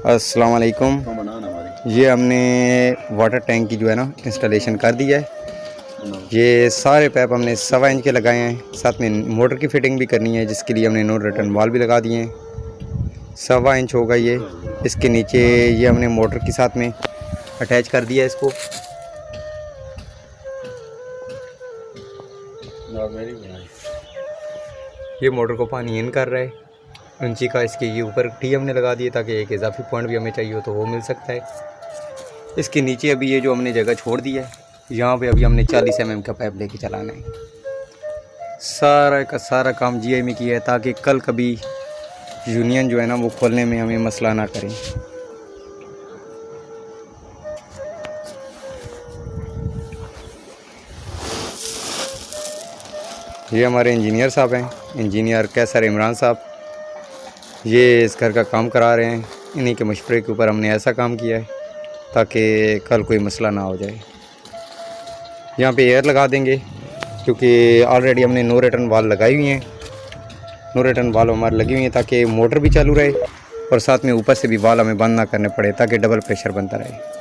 अस्सलाम वालेकुम। ये हमने वाटर टैंक की जो है ना इंस्टॉलेशन कर दी है। ये सारे पैप हमने 1.25 इंच के लगाए हैं। साथ में मोटर की फिटिंग भी करनी है, जिसके लिए हमने नो रिटर्न वाल भी लगा दिए हैं। 1.25 इंच होगा ये। इसके नीचे ये हमने मोटर के साथ में अटैच कर दिया है इसको। ये मोटर को पानी इन कर रहा है इंची का। इसके ये ऊपर टी हमने लगा दिए ताकि एक इजाफी पॉइंट भी हमें चाहिए हो तो वो मिल सकता है। इसके नीचे अभी ये जो हमने जगह छोड़ दी है, यहाँ पे अभी हमने 40 mm का पाइप लेके चलाना है। सारा का सारा काम जीआई में किया है ताकि कल कभी यूनियन जो है ना वो खोलने में हमें मसला ना करें। ये हमारे इंजीनियर साहब हैं, इंजीनियर कैसर इमरान साहब। ये इस घर का काम करा रहे हैं। इन्हीं के मशवरे के ऊपर हमने ऐसा काम किया है ताकि कल कोई मसला ना हो जाए। यहाँ पे एयर लगा देंगे क्योंकि ऑलरेडी हमने नो रिटर्न वाल लगाई हुई हैं। नो रिटर्न वाल हमारी लगी हुई हैं ताकि मोटर भी चालू रहे और साथ में ऊपर से भी वाल हमें बंद ना करने पड़े ताकि डबल प्रेशर बनता रहे।